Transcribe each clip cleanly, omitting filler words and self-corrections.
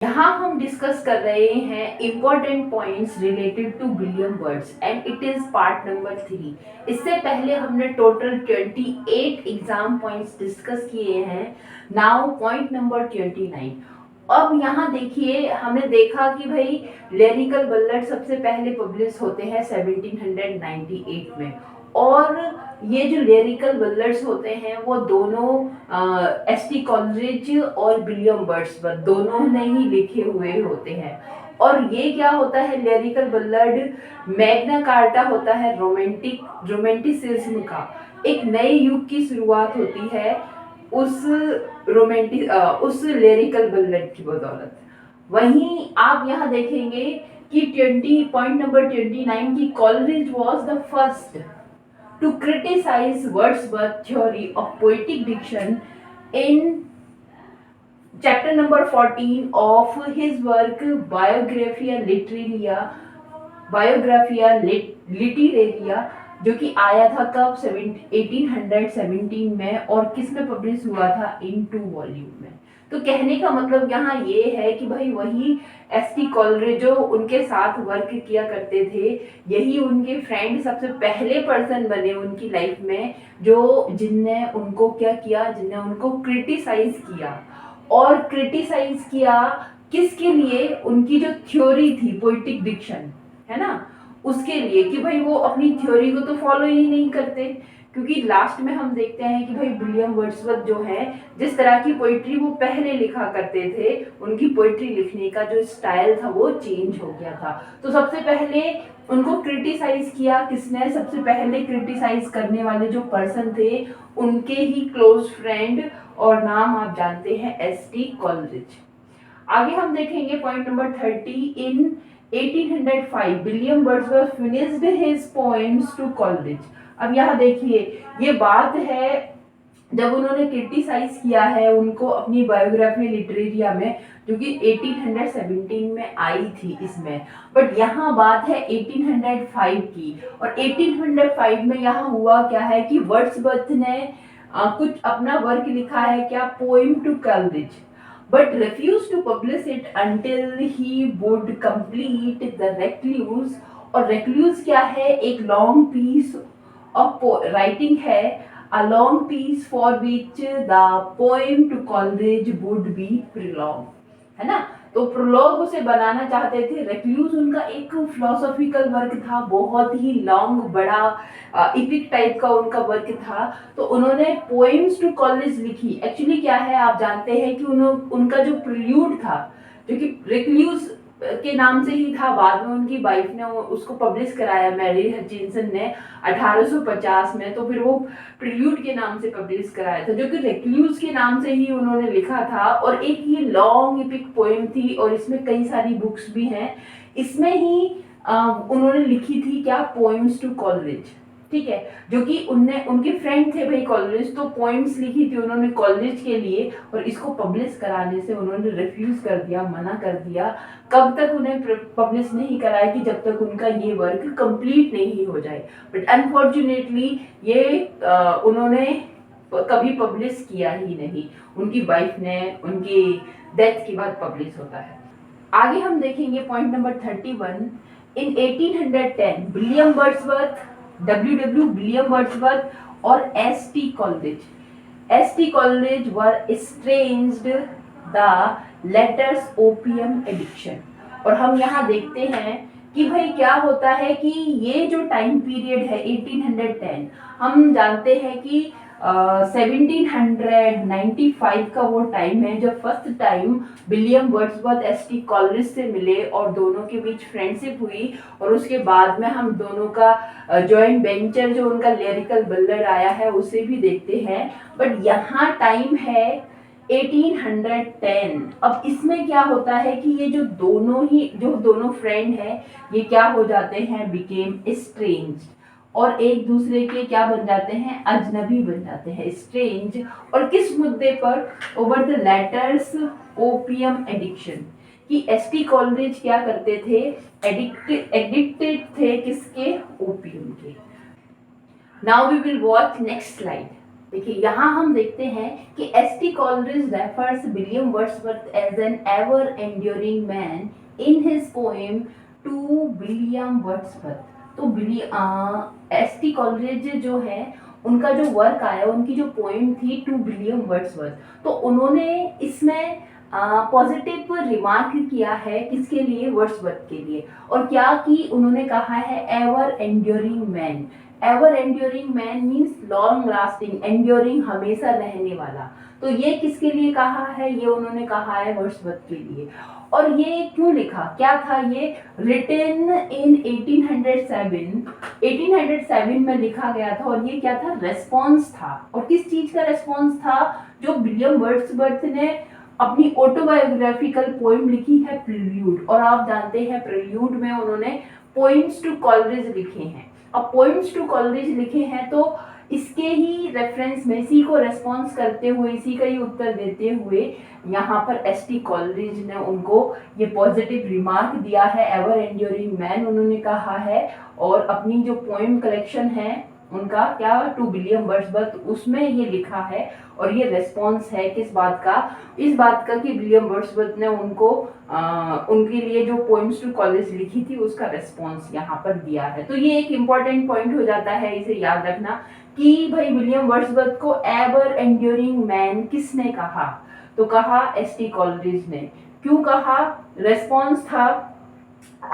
यहाँ हम डिस्कस कर रहे हैं important points related to William Words and it is part number 3। इससे पहले हमने टोटल 28 एग्जाम पॉइंट्स डिस्कस किए हैं। Now point number 29। अब यहाँ देखिए, हमने देखा कि भाई लिरिकल बल्लड सबसे पहले पब्लिश होते हैं 1798 में, और ये जो लिरिकल बल्लड्स होते हैं वो दोनों एस.टी. कॉलरिज और विलियम वर्ड्सवर्थ दोनों ने ही लिखे हुए होते हैं। और ये क्या होता है, लिरिकल बल्लड मैग्ना कार्टा होता है रोमांटिसिज्म का। एक नए युग की शुरुआत होती है उस उस लिरिकल बल्लड की बदौलत। वहीं आप यहाँ देखेंगे कि 20 पॉइंट नंबर 29 की Coleridge was the first to criticize Wordsworth's theory of poetic diction in chapter number 14 of his work Biographia Literaria, जो कि आया था कब 1817 में, और किस में पब्लिश हुआ था, इन 2 वॉल्यूम में। तो कहने का मतलब यहाँ ये है कि भाई वही एस.टी. कॉलरिज जो उनके साथ वर्क किया करते थे, यही उनके फ्रेंड सबसे पहले पर्सन बने उनकी लाइफ में जो जिनने उनको क्या किया, जिनने उनको क्रिटिसाइज किया। और क्रिटिसाइज किया किसके लिए, उनकी जो थ्योरी थी पोएटिक डिक्शन, है ना, उसके लिए कि भाई वो अपनी थ्योरी को तो फॉलो ही नहीं करते। क्योंकि लास्ट में हम देखते हैं कि भाई विलियम वर्ड्सवर्थ जो है, जिस तरह की पोइट्री वो पहले लिखा करते थे, उनकी पोइट्री लिखने का जो स्टाइल था वो चेंज हो गया था। तो सबसे पहले उनको क्रिटिसाइज किया किसने, सबसे पहले क्रिटिसाइज करने वाले जो पर्सन थे उनके ही क्लोज फ्रेंड, और नाम आप जानते हैं एस.टी. कॉलरिज। आगे हम देखेंगे point number 30। In 1805 William Wordsworth finished his poems to Coleridge. अब यहाँ देखिए, ये बात है जब उन्होंने क्रिटिसाइज किया है उनको अपनी बायोग्राफी लिटरेरिया में, जो कि 1817 में आई थी इसमें। बट यहाँ बात है 1805 की, और 1805 में यहाँ हुआ क्या है कि वर्ड्सवर्थ ने कुछ अपना वर्क लिखा है, क्या, poem to Coleridge, but refused to publish it until he would complete the recluse। और recluse क्या है, एक long piece of writing है, a long piece for which the poem to Coleridge would be prologue, है ना। तो prologue उसे बनाना चाहते थे। रेक्लूज उनका एक फिलोसॉफिकल वर्क था, बहुत ही लॉन्ग, बड़ा इपिक टाइप का उनका वर्क था। तो उन्होंने पोएम्स टू कॉलेज लिखी। एक्चुअली क्या है, आप जानते हैं कि उनका जो प्रिल्यूड था, जो कि रेक्लूज के नाम से ही था, बाद में उनकी वाइफ ने उसको पब्लिश कराया, मैरी हचिंसन ने 1850 में। तो फिर वो प्रिल्यूड के नाम से पब्लिश कराया था, जो कि रेक्लूज के नाम से ही उन्होंने लिखा था। और एक ये लॉन्ग एपिक पोएम थी, और इसमें कई सारी बुक्स भी हैं। इसमें ही उन्होंने लिखी थी क्या, पोएम्स टू कॉलरिज, ठीक है, जो कि उनके फ्रेंड थे भाई कॉलरिज, तो पोएम्स लिखी थी उन्होंने कॉलरिज के लिए, और इसको पब्लिश कराने से उन्होंने रिफ्यूज कर दिया, मना कर दिया। कब तक उन्हें पब्लिश नहीं कराया, कि जब तक उनका ये वर्क कंप्लीट नहीं हो जाए। बट अनफॉर्चुनेटली ये उन्होंने कभी पब्लिश किया ही नहीं, उनकी वाइफ ने उनकी डेथ के बाद पब्लिश होता है। आगे हम देखेंगे point number 31। In 1810 William Wordsworth, W. William Wordsworth और S T. Coleridge were estranged the letters opium addiction. और हम यहाँ देखते हैं कि भाई क्या होता है कि ये जो टाइम पीरियड है 1810, हम जानते हैं कि 1795 का वो टाइम है जब first time William Wordsworth ST. Coleridge से मिले और दोनों के बीच फ्रेंडशिप हुई। और उसके बाद में हम दोनों का जॉइंट वेंचर जो उनका लिरिकल बल्लड आया है उसे भी देखते हैं। बट यहाँ टाइम है 1810। अब इसमें क्या होता है कि ये जो दोनों फ्रेंड है, ये क्या हो जाते हैं, बिकेम estranged, और एक दूसरे के क्या बन जाते हैं, अजनबी बन जाते हैं, स्ट्रेंज। और किस मुद्दे पर, over the letters opium addiction, कि एस.टी. कॉलरिज क्या करते थे, एडिक्टेड थे किसके, ओपियम के। Now we will watch next slide. देखिए यहाँ हम देखते हैं कि S T. Coleridge refers William Wordsworth as an ever enduring man in his poem to William Wordsworth. तो एस.टी. कॉलरिज जो है उनका जो वर्क आया, उनकी जो पोएम थी टू विलियम वर्ड्सवर्थ, तो उन्होंने इसमें पॉजिटिव रिमार्क किया है किसके लिए, वर्ड्सवर्थ के लिए। और क्या कि उन्होंने कहा है ever enduring man. Ever enduring man means long lasting, enduring हमेशा रहने वाला। तो ये किसके लिए कहा है, ये उन्होंने कहा है वर्ड्सवर्थ के लिए। और ये क्यों लिखा, क्या था ये, रिटन इन 1807 में लिखा गया था। और ये क्या था, रेस्पॉन्स था। और किस चीज का रेस्पॉन्स था, जो विलियम वर्ड्सवर्थ ने अपनी ऑटोबायोग्राफिकल पोइम लिखी है प्रिल्यूड। और आप जानते हैं प्रिल्यूड में उन्होंने पोइम्स टू कॉलरिज लिखे हैं। अब पोइम्स टू कॉलरिज लिखे हैं तो इसके ही रेफरेंस में, इसी को रेस्पॉन्स करते हुए, इसी का ही उत्तर देते हुए यहाँ पर एस.टी. कॉलरिज ने उनको ये पॉजिटिव रिमार्क दिया है, एवर एंड्योरिंग मैन उन्होंने कहा है। और अपनी जो पोएम कलेक्शन है उनका क्या, टू विलियम वर्ड्सवर्थ, उसमें ये लिखा है। और ये रेस्पॉन्स है किस बात का, इस बात का कि विलियम वर्ड्सवर्थ ने उनको उनके लिए जो पोएम्स टू कॉलेज लिखी थी उसका रेस्पॉन्स यहाँ पर दिया है। तो ये एक इम्पॉर्टेंट पॉइंट हो जाता है, इसे याद रखना कि भाई विलियम वर्ड्सवर्थ को एवर एंड्योरिंग मैन किसने कहा, तो कहा एस.टी. कॉलरिज ने। क्यों कहा, रेस्पॉन्स था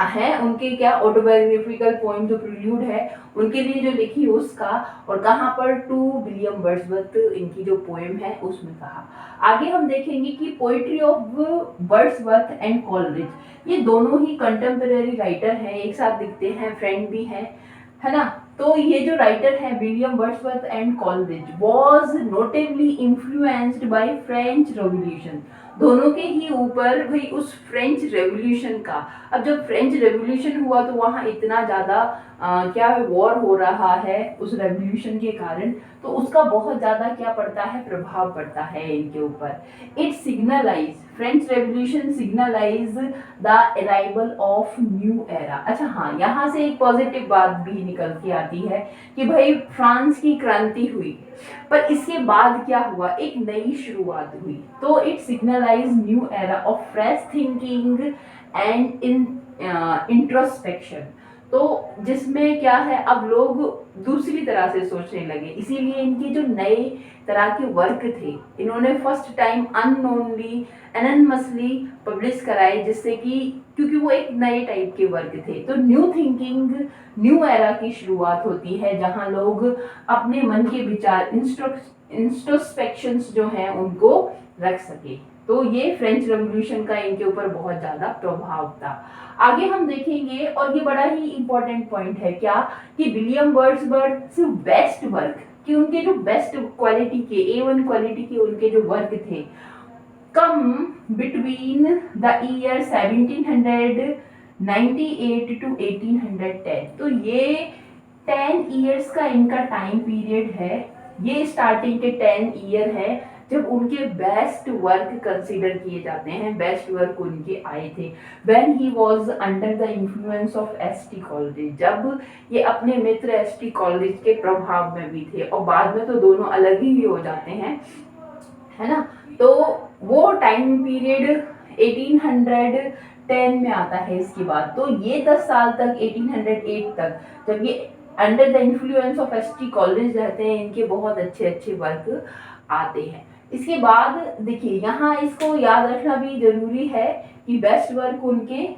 है उनके क्या ऑटोबायोग्राफिकल पोएम जो प्रिल्यूड है उनके लिए जो लिखी उसका। और कहाँ पर, टू विलियम वर्ड्सवर्थ इनकी जो पोएम है उसमें कहा। आगे हम देखेंगे कि poetry of Wordsworth and Coleridge, ये दोनों ही कंटेम्पररी राइटर हैं, एक साथ दिखते हैं, फ्रेंड भी हैं, है ना। तो ये जो राइटर है William Wordsworth and Coleridge was notably influenced by French revolution. दोनों के ही ऊपर भाई उस फ्रेंच रेवोल्यूशन का, अब जब फ्रेंच रेवोल्यूशन हुआ तो वहाँ इतना ज़्यादा क्या वॉर हो रहा है उस रेवोल्यूशन के कारण, तो उसका बहुत ज़्यादा क्या पड़ता है, प्रभाव पड़ता है इनके ऊपर। It signalise, French revolution signalise the arrival of new era. अच्छा हाँ, यहाँ से एक पॉजिटिव बात भी निकल के आती है कि भाई फ्रांस की क्रांति हुई, पर इसके बाद क्या हुआ, एक नई शुरुआत हुई। तो it signalise new era of fresh thinking and introspection. तो जिसमें क्या है, अब लोग दूसरी तरह से सोचने लगे, इसीलिए इनके जो नए तरह के वर्क थे इन्होंने फर्स्ट टाइम अननोनली एनोनिमसली पब्लिश कराए, जिससे कि क्योंकि वो एक नए टाइप के वर्क थे। तो न्यू थिंकिंग, न्यू एरा की शुरुआत होती है जहां लोग अपने मन के विचार, इंट्रोस्पेक्शंस जो हैं उनको रख सके। तो ये फ्रेंच रेवोल्यूशन का इनके ऊपर बहुत ज्यादा प्रभाव था। आगे हम देखेंगे, और ये बड़ा ही इंपॉर्टेंट पॉइंट है क्या, कि विलियम वर्ड्सवर्थ बेस्ट वर्क, कि उनके जो बेस्ट क्वालिटी के, A1 क्वालिटी के उनके जो वर्क थे, come between the year 1798 to 1810। तो ये 10 ईयर्स का इनका टाइम पीरियड है। ये स्टार्टिंग के 10 ईयर है जब उनके बेस्ट वर्क कंसीडर किए जाते हैं, बेस्ट वर्क उनके आए थे। When he was under the influence of ST. Coleridge, जब ये अपने मित्र एस.टी. कॉलरिज के प्रभाव में भी थे, और बाद में तो दोनों अलग ही हो जाते हैं, है ना। तो वो टाइम पीरियड 1810 में आता है इसके बाद। तो ये 10 साल तक, 1808 तक, जब ये under the influence of ST. Coleridge रहते हैं, इनके बहुत अच्छे अच्छे वर्क आते हैं। इसके बाद देखिए यहाँ इसको याद रखना भी जरूरी है कि बेस्ट वर्क उनके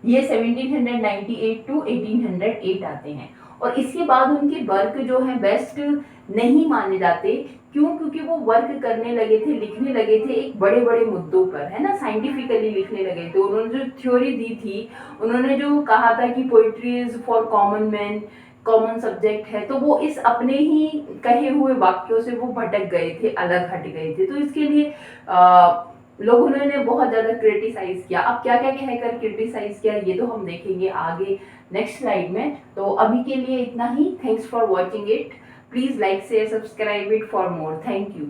ये 1798 टू 1808 आते हैं। और इसके बाद उनके वर्क जो है बेस्ट नहीं माने जाते। क्यों, क्योंकि वो वर्क करने लगे थे, लिखने लगे थे एक बड़े बड़े मुद्दों पर, है ना, साइंटिफिकली लिखने लगे थे। उन्होंने जो थ्योरी दी थी, उन्होंने जो कहा था कि poetry is for common man, common subject है, तो वो इस अपने ही कहे हुए वाक्यों से वो भटक गए थे, अलग हट गए थे। तो इसके लिए लोगों ने बहुत ज़्यादा क्रिटिसाइज किया। अब क्या क्या कहकर क्रिटिसाइज किया ये तो हम देखेंगे आगे नेक्स्ट स्लाइड में। तो अभी के लिए इतना ही। Thanks for watching it. Please like share subscribe it for more. Thank you.